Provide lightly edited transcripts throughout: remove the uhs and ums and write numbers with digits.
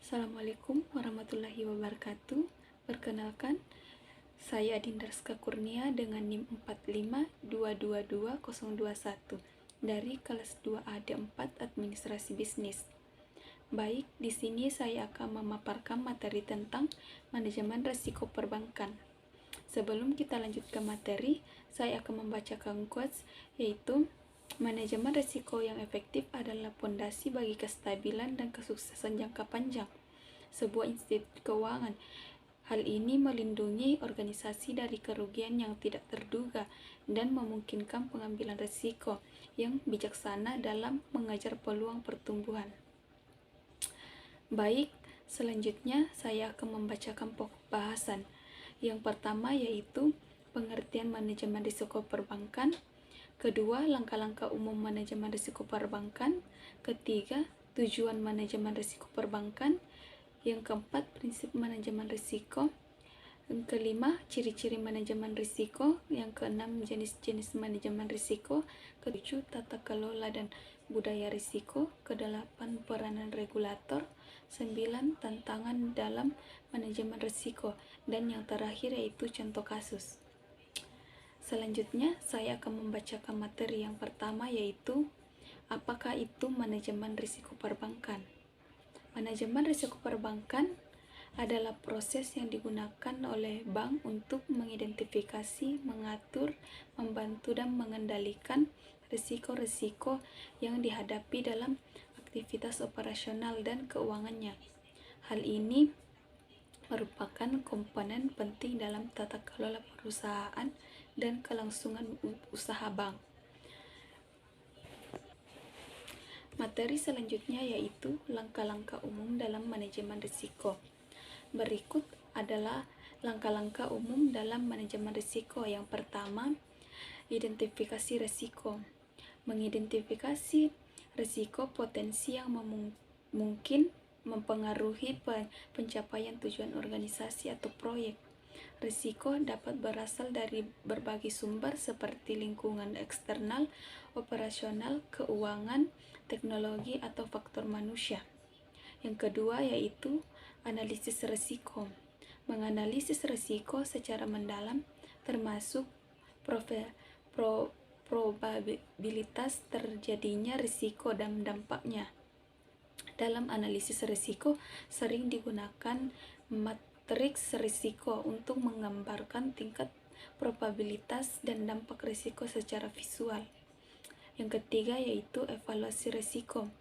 Assalamualaikum warahmatullahi wabarakatuh. Perkenalkan, saya Dindarska Kurnia dengan NIM 452222021 dari kelas 2A D4 Administrasi Bisnis. Baik, di sini saya akan memaparkan materi tentang manajemen risiko perbankan. Sebelum kita lanjut ke materi, saya akan membacakan quotes, yaitu manajemen risiko yang efektif adalah fondasi bagi kestabilan dan kesuksesan jangka panjang sebuah institusi keuangan. Hal ini melindungi organisasi dari kerugian yang tidak terduga dan memungkinkan pengambilan risiko yang bijaksana dalam mengejar peluang pertumbuhan. Baik, selanjutnya saya akan membacakan pokok bahasan. Yang pertama yaitu pengertian manajemen risiko perbankan. Kedua, langkah-langkah umum manajemen risiko perbankan. Ketiga, tujuan manajemen risiko perbankan. Yang keempat, prinsip manajemen risiko. Yang kelima, ciri-ciri manajemen risiko. Yang keenam, jenis-jenis manajemen risiko. Ketujuh, tata kelola dan budaya risiko. Kedelapan, peranan regulator. 9, tantangan dalam manajemen risiko. Dan yang terakhir yaitu contoh kasus. Selanjutnya, saya akan membacakan materi yang pertama, yaitu apakah itu manajemen risiko perbankan. Manajemen risiko perbankan adalah proses yang digunakan oleh bank untuk mengidentifikasi, mengatur, membantu, dan mengendalikan risiko-risiko yang dihadapi dalam aktivitas operasional dan keuangannya. Hal ini merupakan komponen penting dalam tata kelola perusahaan dan kelangsungan usaha bank. Materi selanjutnya yaitu langkah-langkah umum dalam manajemen risiko. Berikut adalah langkah-langkah umum dalam manajemen risiko. Yang pertama, identifikasi risiko. Mengidentifikasi risiko potensi yang mungkin mempengaruhi pencapaian tujuan organisasi atau proyek. Risiko dapat berasal dari berbagai sumber seperti lingkungan eksternal, operasional, keuangan, teknologi, atau faktor manusia. Yang kedua yaitu analisis risiko. Menganalisis risiko secara mendalam termasuk probabilitas terjadinya risiko dan dampaknya. Dalam analisis risiko sering digunakan matriks risiko untuk menggambarkan tingkat probabilitas dan dampak risiko secara visual. Yang ketiga yaitu evaluasi risiko.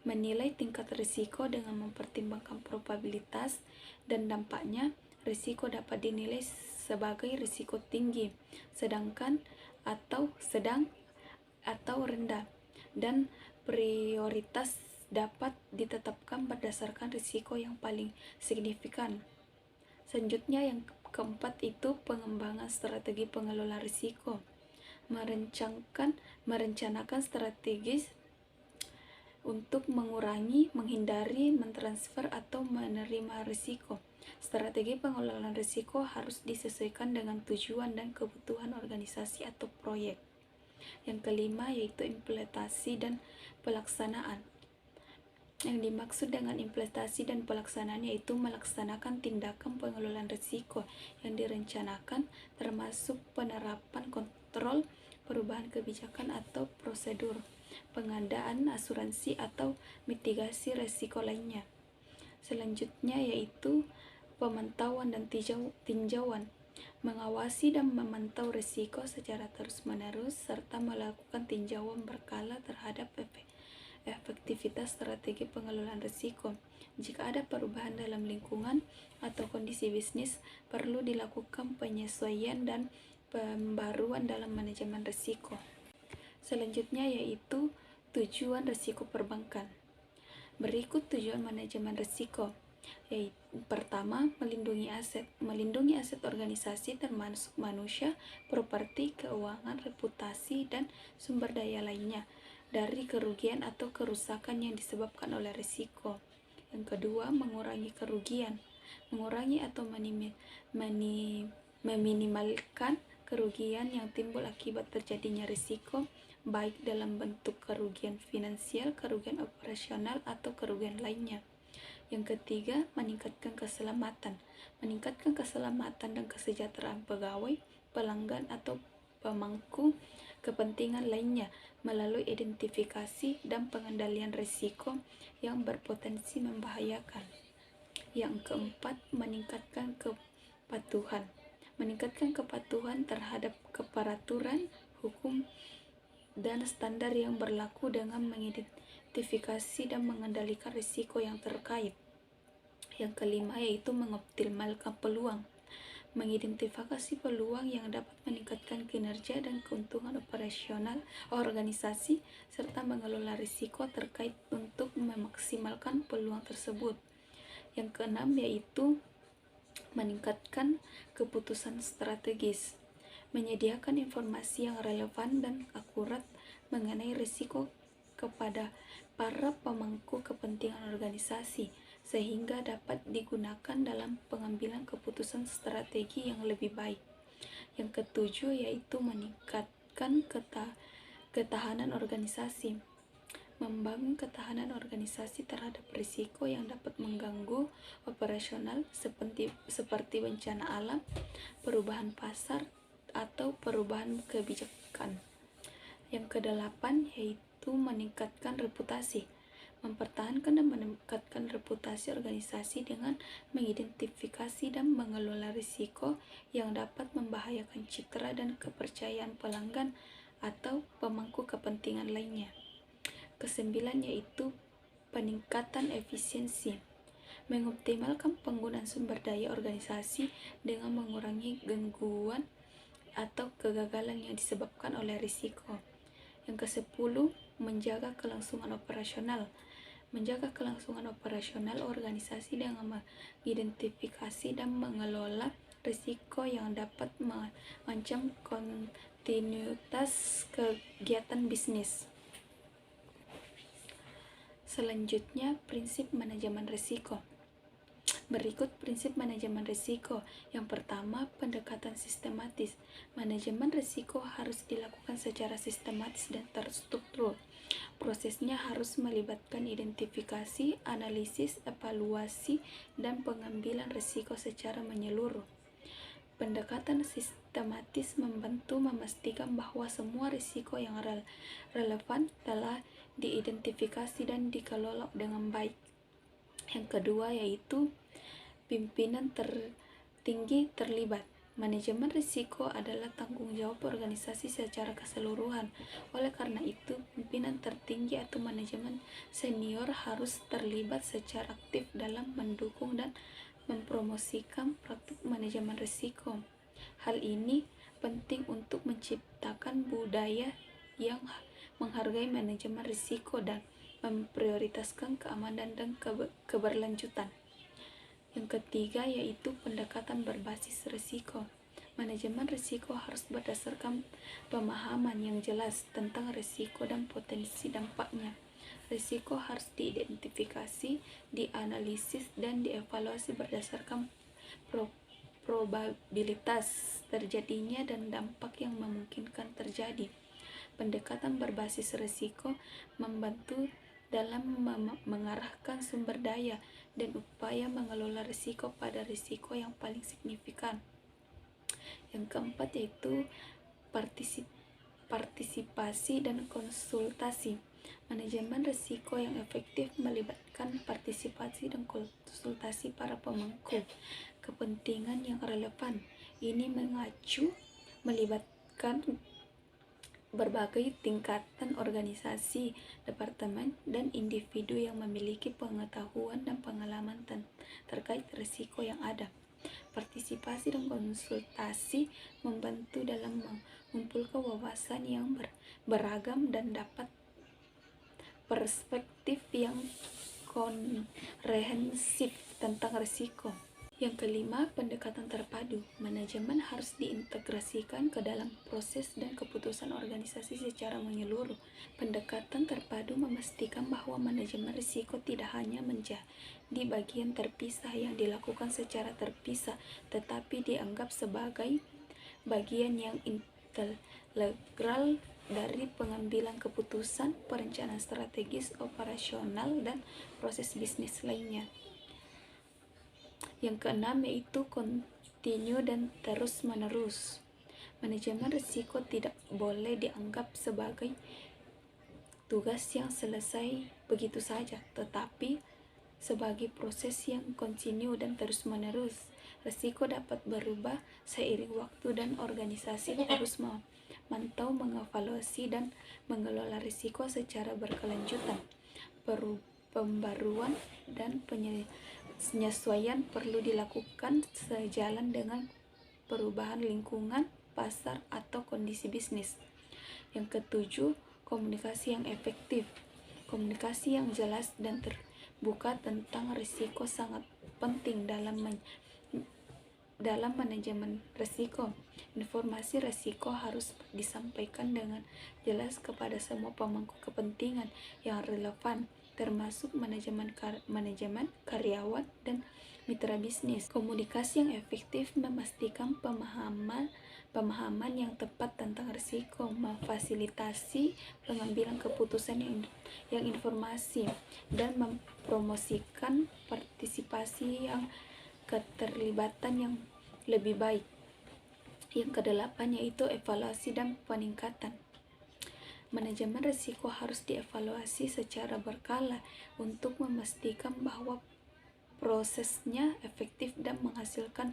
Menilai tingkat risiko dengan mempertimbangkan probabilitas dan dampaknya. Risiko dapat dinilai sebagai risiko tinggi, sedang atau rendah, dan prioritas dapat ditetapkan berdasarkan risiko yang paling signifikan. Selanjutnya yang keempat itu pengembangan strategi pengelola risiko. Merencanakan strategis untuk mengurangi, menghindari, mentransfer, atau menerima risiko. Strategi pengelolaan risiko harus disesuaikan dengan tujuan dan kebutuhan organisasi atau proyek. Yang kelima yaitu implementasi dan pelaksanaan. Yang dimaksud dengan implementasi dan pelaksanaan yaitu melaksanakan tindakan pengelolaan risiko yang direncanakan, termasuk penerapan kontrol, perubahan kebijakan atau prosedur, pengadaan asuransi atau mitigasi risiko lainnya. Selanjutnya yaitu pemantauan dan tinjauan. Mengawasi dan memantau risiko secara terus-menerus serta melakukan tinjauan berkala terhadap efektivitas strategi pengelolaan risiko. Jika ada perubahan dalam lingkungan atau kondisi bisnis, perlu dilakukan penyesuaian dan pembaruan dalam manajemen risiko. Selanjutnya yaitu tujuan risiko perbankan. Berikut tujuan manajemen risiko. Yaitu pertama, melindungi aset. Melindungi aset organisasi termasuk manusia, properti, keuangan, reputasi, dan sumber daya lainnya dari kerugian atau kerusakan yang disebabkan oleh risiko. Yang kedua, mengurangi kerugian. Mengurangi atau meminimalkan kerugian yang timbul akibat terjadinya risiko, baik dalam bentuk kerugian finansial, kerugian operasional, atau kerugian lainnya. Yang ketiga, meningkatkan keselamatan. Meningkatkan keselamatan dan kesejahteraan pegawai, pelanggan atau pemangku kepentingan lainnya melalui identifikasi dan pengendalian risiko yang berpotensi membahayakan. Yang keempat, meningkatkan kepatuhan. Meningkatkan kepatuhan terhadap keperaturan, hukum, dan standar yang berlaku dengan mengidentifikasi dan mengendalikan risiko yang terkait. Yang kelima yaitu mengoptimalkan peluang. Mengidentifikasi peluang yang dapat meningkatkan kinerja dan keuntungan operasional organisasi serta mengelola risiko terkait untuk memaksimalkan peluang tersebut. Yang keenam yaitu meningkatkan keputusan strategis. Menyediakan informasi yang relevan dan akurat mengenai risiko kepada para pemangku kepentingan organisasi sehingga dapat digunakan dalam pengambilan keputusan strategi yang lebih baik. Yang ketujuh yaitu meningkatkan ketahanan organisasi. Membangun ketahanan organisasi terhadap risiko yang dapat mengganggu operasional seperti bencana alam, perubahan pasar, atau perubahan kebijakan. Yang kedelapan yaitu meningkatkan reputasi. Mempertahankan dan meningkatkan reputasi organisasi dengan mengidentifikasi dan mengelola risiko yang dapat membahayakan citra dan kepercayaan pelanggan atau pemangku kepentingan lainnya. Kesembilan yaitu peningkatan efisiensi. Mengoptimalkan penggunaan sumber daya organisasi dengan mengurangi gangguan atau kegagalan yang disebabkan oleh risiko. Yang kesepuluh, menjaga kelangsungan operasional. Menjaga kelangsungan operasional organisasi dengan mengidentifikasi dan mengelola risiko yang dapat mengancam kontinuitas kegiatan bisnis. Selanjutnya, prinsip manajemen risiko. Berikut prinsip manajemen risiko. Yang pertama, pendekatan sistematis. Manajemen risiko harus dilakukan secara sistematis dan terstruktur. Prosesnya harus melibatkan identifikasi, analisis, evaluasi, dan pengambilan risiko secara menyeluruh. Pendekatan sistematis membantu memastikan bahwa semua risiko yang relevan telah diidentifikasi dan dikelola dengan baik. Yang kedua yaitu pimpinan tertinggi terlibat. Manajemen risiko adalah tanggung jawab organisasi secara keseluruhan. Oleh karena itu, pimpinan tertinggi atau manajemen senior harus terlibat secara aktif dalam mendukung dan mempromosikan praktik manajemen risiko. Hal ini penting untuk menciptakan budaya yang menghargai manajemen risiko dan memprioritaskan keamanan dan keberlanjutan. Yang ketiga yaitu pendekatan berbasis risiko. Manajemen risiko harus berdasarkan pemahaman yang jelas tentang risiko dan potensi dampaknya. Risiko harus diidentifikasi, dianalisis, dan dievaluasi berdasarkan probabilitas terjadinya dan dampak yang memungkinkan terjadi. Pendekatan berbasis risiko membantu dalam mengarahkan sumber daya dan upaya mengelola risiko pada risiko yang paling signifikan. Yang keempat yaitu partisipasi dan konsultasi. Manajemen risiko yang efektif melibatkan partisipasi dan konsultasi para pemangku kepentingan yang relevan. Ini melibatkan berbagai tingkatan organisasi, departemen, dan individu yang memiliki pengetahuan dan pengalaman terkait risiko yang ada. Partisipasi dan konsultasi membantu dalam mengumpulkan wawasan yang beragam dan dapat perspektif yang komprehensif tentang risiko. Yang kelima, pendekatan terpadu. Manajemen harus diintegrasikan ke dalam proses dan keputusan organisasi secara menyeluruh. Pendekatan terpadu memastikan bahwa manajemen risiko tidak hanya menjadi bagian terpisah yang dilakukan secara terpisah, tetapi dianggap sebagai bagian yang integral dari pengambilan keputusan, perencanaan strategis, operasional, dan proses bisnis lainnya. Yang keenam yaitu continue dan terus-menerus. Manajemen risiko tidak boleh dianggap sebagai tugas yang selesai begitu saja, tetapi sebagai proses yang kontinu dan terus-menerus. Risiko dapat berubah seiring waktu dan organisasi harus memantau, mengevaluasi, dan mengelola risiko secara berkelanjutan. Pembaruan dan penyesuaian perlu dilakukan sejalan dengan perubahan lingkungan, pasar, atau kondisi bisnis. Yang ketujuh, komunikasi yang efektif. Komunikasi yang jelas dan terbuka tentang risiko sangat penting dalam manajemen risiko. Informasi risiko harus disampaikan dengan jelas kepada semua pemangku kepentingan yang relevan, termasuk manajemen, karyawan, dan mitra bisnis. Komunikasi yang efektif memastikan pemahaman yang tepat tentang risiko, memfasilitasi pengambilan keputusan yang informasi, dan mempromosikan partisipasi yang keterlibatan yang lebih baik. Yang kedelapan yaitu evaluasi dan peningkatan. Manajemen risiko harus dievaluasi secara berkala untuk memastikan bahwa prosesnya efektif dan menghasilkan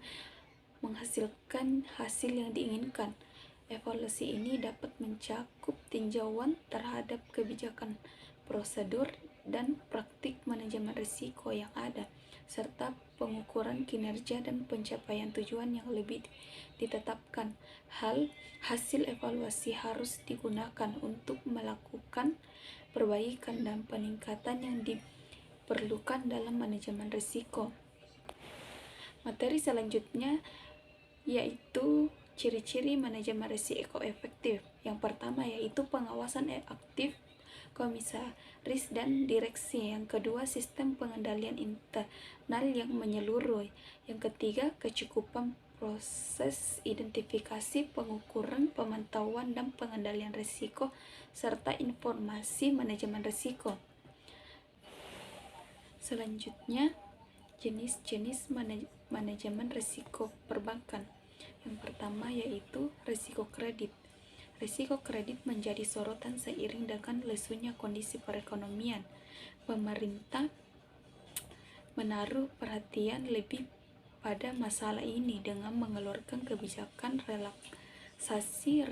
hasil yang diinginkan. Evaluasi ini dapat mencakup tinjauan terhadap kebijakan, prosedur, dan praktik manajemen risiko yang ada, serta pengukuran kinerja dan pencapaian tujuan yang lebih ditetapkan. Hasil evaluasi harus digunakan untuk melakukan perbaikan dan peningkatan yang diperlukan dalam manajemen risiko. Materi selanjutnya yaitu ciri-ciri manajemen risiko efektif. Yang pertama yaitu pengawasan aktif komisaris dan direksi. Yang kedua, sistem pengendalian internal yang menyeluruh. Yang ketiga, kecukupan proses identifikasi, pengukuran, pemantauan, dan pengendalian risiko, serta informasi manajemen risiko. Selanjutnya, jenis-jenis manajemen risiko perbankan. Yang pertama yaitu risiko kredit. Risiko kredit menjadi sorotan seiring dengan lesunya kondisi perekonomian. Pemerintah menaruh perhatian lebih pada masalah ini dengan mengeluarkan kebijakan relaksasi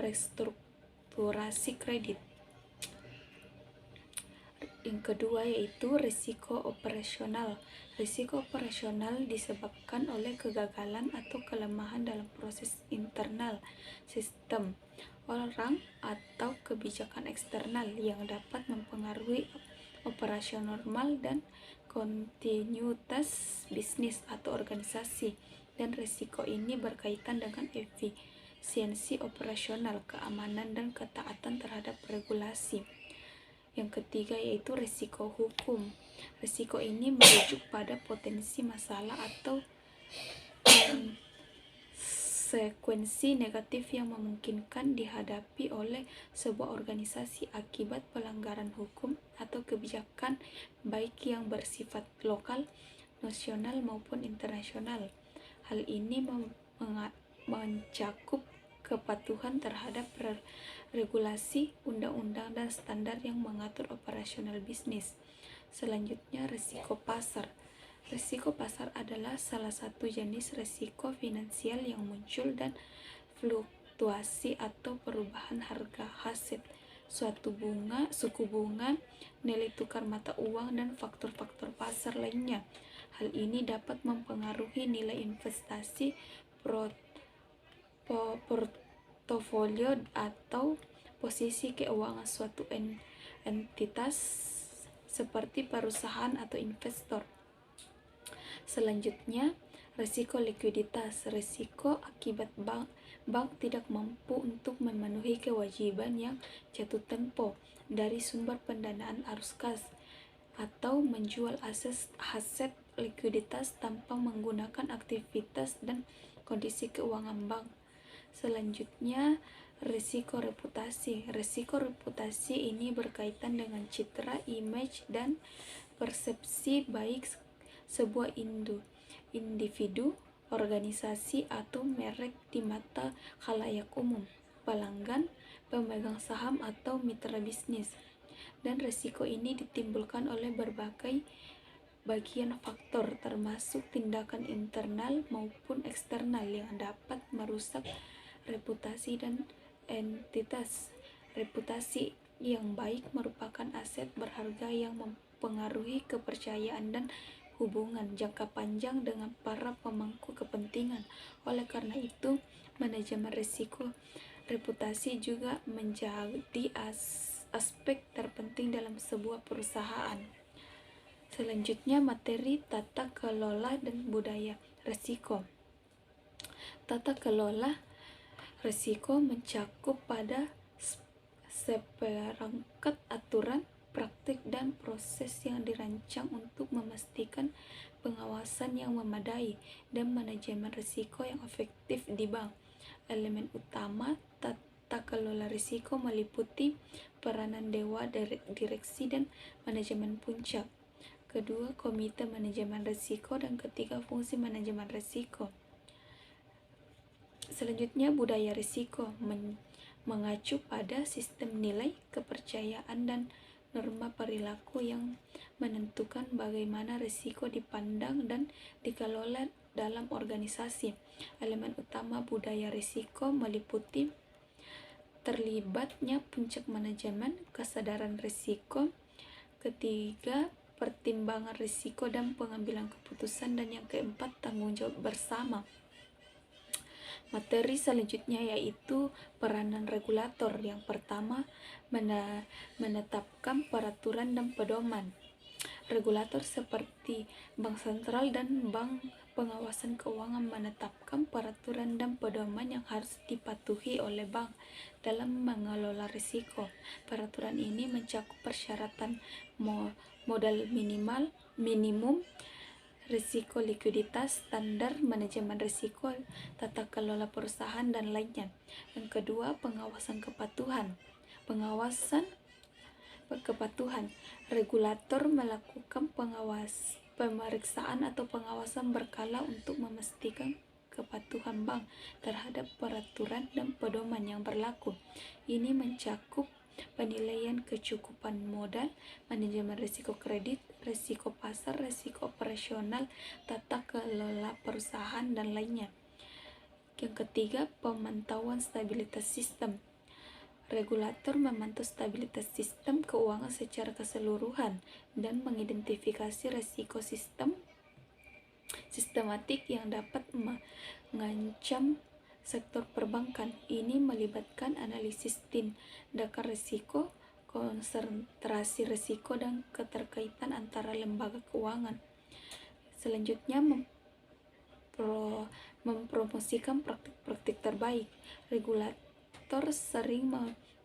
restrukturasi kredit. Yang kedua yaitu risiko operasional. Risiko operasional disebabkan oleh kegagalan atau kelemahan dalam proses internal, sistem, orang, atau kebijakan eksternal yang dapat mempengaruhi operasional normal dan kontinuitas bisnis atau organisasi. Dan risiko ini berkaitan dengan efisiensi operasional, keamanan, dan ketaatan terhadap regulasi. Yang ketiga yaitu risiko hukum. Risiko ini merujuk pada potensi masalah atau konsekuensi negatif yang memungkinkan dihadapi oleh sebuah organisasi akibat pelanggaran hukum atau kebijakan, baik yang bersifat lokal, nasional, maupun internasional. Hal ini mencakup kepatuhan terhadap regulasi, undang-undang, dan standar yang mengatur operasional bisnis. Selanjutnya, risiko pasar. Risiko pasar adalah salah satu jenis risiko finansial yang muncul dan fluktuasi atau perubahan harga aset, suku bunga, nilai tukar mata uang, dan faktor-faktor pasar lainnya. Hal ini dapat mempengaruhi nilai investasi, portofolio, atau posisi keuangan suatu entitas seperti perusahaan atau investor. Selanjutnya, risiko likuiditas. Risiko akibat bank tidak mampu untuk memenuhi kewajiban yang jatuh tempo dari sumber pendanaan arus kas, atau menjual aset likuiditas tanpa menggunakan aktivitas dan kondisi keuangan bank. Selanjutnya, risiko reputasi. Risiko reputasi ini berkaitan dengan citra, image, dan persepsi baik sebuah individu, organisasi, atau merek di mata khalayak umum, pelanggan, pemegang saham, atau mitra bisnis. Dan risiko ini ditimbulkan oleh berbagai bagian faktor, termasuk tindakan internal maupun eksternal yang dapat merusak reputasi dan entitas. Reputasi yang baik merupakan aset berharga yang mempengaruhi kepercayaan dan hubungan jangka panjang dengan para pemangku kepentingan. Oleh karena itu, manajemen risiko reputasi juga menjadi aspek terpenting dalam sebuah perusahaan. Selanjutnya, materi tata kelola dan budaya risiko. Tata kelola risiko mencakup pada seperangkat aturan, praktik, dan proses yang dirancang untuk memastikan pengawasan yang memadai dan manajemen risiko yang efektif di bank. Elemen utama tata kelola risiko meliputi peranan dewan direksi dan manajemen puncak, kedua komite manajemen risiko, dan ketiga fungsi manajemen risiko. Selanjutnya, budaya risiko mengacu pada sistem nilai, kepercayaan, dan norma perilaku yang menentukan bagaimana risiko dipandang dan dikelola dalam organisasi. Elemen utama budaya risiko meliputi terlibatnya puncak manajemen, kesadaran risiko, ketiga pertimbangan risiko dan pengambilan keputusan, dan yang keempat tanggung jawab bersama. Materi selanjutnya yaitu peranan regulator. Yang pertama, menetapkan peraturan dan pedoman. Regulator seperti bank sentral dan bank pengawasan keuangan menetapkan peraturan dan pedoman yang harus dipatuhi oleh bank dalam mengelola risiko. Peraturan ini mencakup persyaratan modal minimum, risiko likuiditas, standar manajemen risiko, tata kelola perusahaan, dan lainnya. Yang kedua, pengawasan kepatuhan. Regulator melakukan pemeriksaan atau pengawasan berkala untuk memastikan kepatuhan bank terhadap peraturan dan pedoman yang berlaku. Ini mencakup penilaian kecukupan modal, manajemen risiko kredit, risiko pasar, risiko operasional, tata kelola perusahaan, dan lainnya. Yang ketiga, pemantauan stabilitas sistem. Regulator memantau stabilitas sistem keuangan secara keseluruhan dan mengidentifikasi risiko sistematik yang dapat mengancam sektor perbankan. Ini melibatkan analisis tindakan risiko, konsentrasi risiko, dan keterkaitan antara lembaga keuangan. Selanjutnya, mempromosikan praktik-praktik terbaik. Regulator sering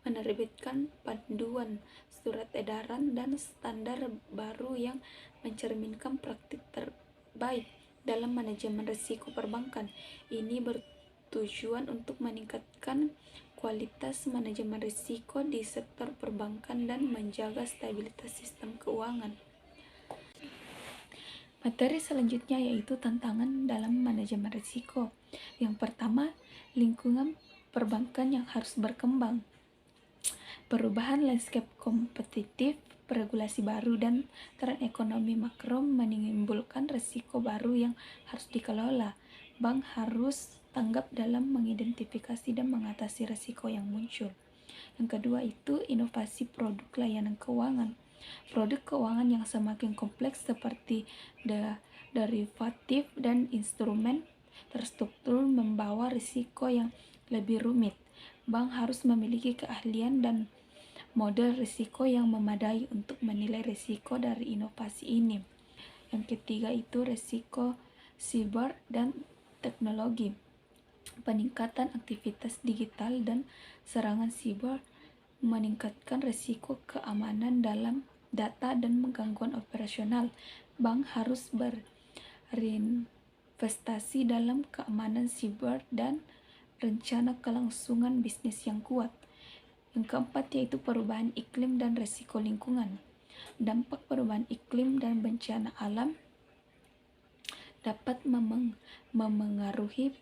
menerbitkan panduan, surat edaran, dan standar baru yang mencerminkan praktik terbaik dalam manajemen risiko perbankan. Ini bertujuan untuk meningkatkan kualitas manajemen risiko di sektor perbankan dan menjaga stabilitas sistem keuangan. Materi selanjutnya yaitu tantangan dalam manajemen risiko. Yang pertama, lingkungan perbankan yang harus berkembang. Perubahan landscape kompetitif, regulasi baru, dan tren ekonomi makro menimbulkan risiko baru yang harus dikelola. Bank harus tanggap dalam mengidentifikasi dan mengatasi risiko yang muncul. Yang kedua itu inovasi produk layanan keuangan. Produk keuangan yang semakin kompleks seperti derivatif dan instrumen terstruktur membawa risiko yang lebih rumit. Bank harus memiliki keahlian dan model risiko yang memadai untuk menilai risiko dari inovasi ini. Yang ketiga itu risiko siber dan teknologi. Peningkatan aktivitas digital dan serangan siber meningkatkan risiko keamanan dalam data dan gangguan operasional. Bank harus berinvestasi dalam keamanan siber dan rencana kelangsungan bisnis yang kuat. Yang keempat yaitu perubahan iklim dan risiko lingkungan. Dampak perubahan iklim dan bencana alam dapat memengaruhi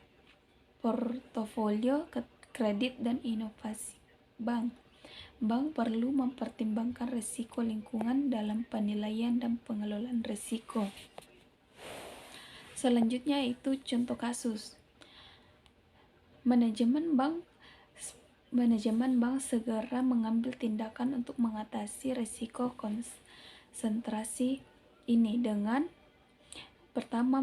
portofolio kredit dan inovasi bank. Bank perlu mempertimbangkan risiko lingkungan dalam penilaian dan pengelolaan risiko. Selanjutnya itu contoh kasus. Manajemen bank segera mengambil tindakan untuk mengatasi risiko konsentrasi ini dengan pertama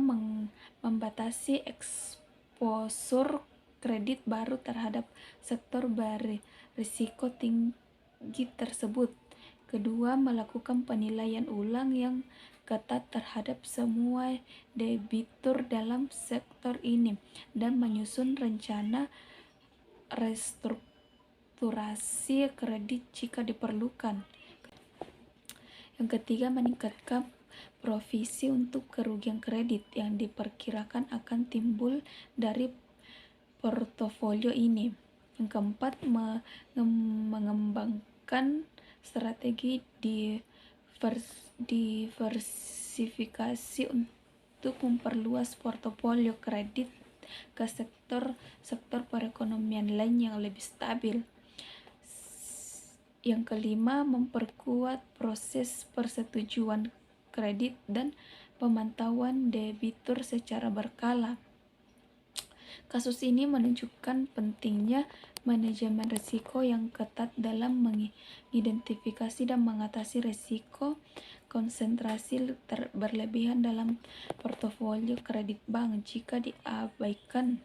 membatasi eksposur kredit baru terhadap sektor berisiko tinggi tersebut. Kedua, melakukan penilaian ulang yang ketat terhadap semua debitur dalam sektor ini dan menyusun rencana restrukturasi kredit jika diperlukan. Yang ketiga, meningkatkan provisi untuk kerugian kredit yang diperkirakan akan timbul dari portofolio ini. Yang keempat, mengembangkan strategi diversifikasi untuk memperluas portofolio kredit ke sektor perekonomian lain yang lebih stabil. Yang kelima, memperkuat proses persetujuan kredit dan pemantauan debitur secara berkala. Kasus ini menunjukkan pentingnya manajemen risiko yang ketat dalam mengidentifikasi dan mengatasi risiko konsentrasi berlebihan dalam portofolio kredit bank. Jika diabaikan,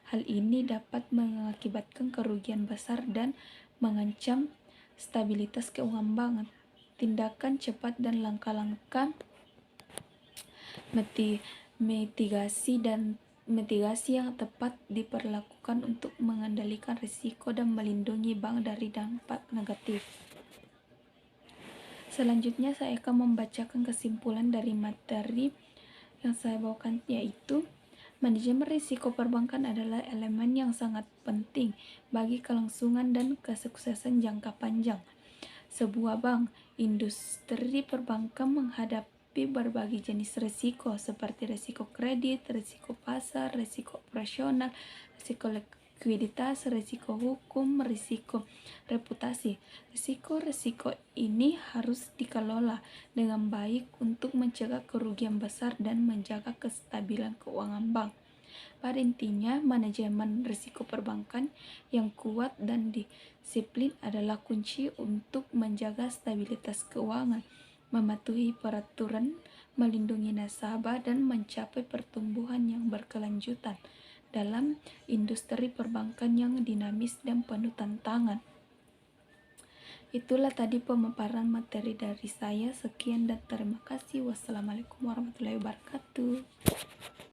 hal ini dapat mengakibatkan kerugian besar dan mengancam stabilitas keuangan bank. Tindakan cepat dan langkah-langkah mitigasi yang tepat diperlakukan untuk mengendalikan risiko dan melindungi bank dari dampak negatif. Selanjutnya saya akan membacakan kesimpulan dari materi yang saya bawakan, yaitu manajemen risiko perbankan adalah elemen yang sangat penting bagi kelangsungan dan kesuksesan jangka panjang sebuah bank. Industri perbankan menghadapi berbagai jenis risiko seperti risiko kredit, risiko pasar, risiko operasional, risiko likuiditas, risiko hukum, risiko reputasi. Risiko-risiko ini harus dikelola dengan baik untuk mencegah kerugian besar dan menjaga kestabilan keuangan bank. Pada intinya, manajemen risiko perbankan yang kuat dan disiplin adalah kunci untuk menjaga stabilitas keuangan, mematuhi peraturan, melindungi nasabah, dan mencapai pertumbuhan yang berkelanjutan dalam industri perbankan yang dinamis dan penuh tantangan. Itulah tadi pemaparan materi dari saya. Sekian dan terima kasih. Wassalamualaikum warahmatullahi wabarakatuh.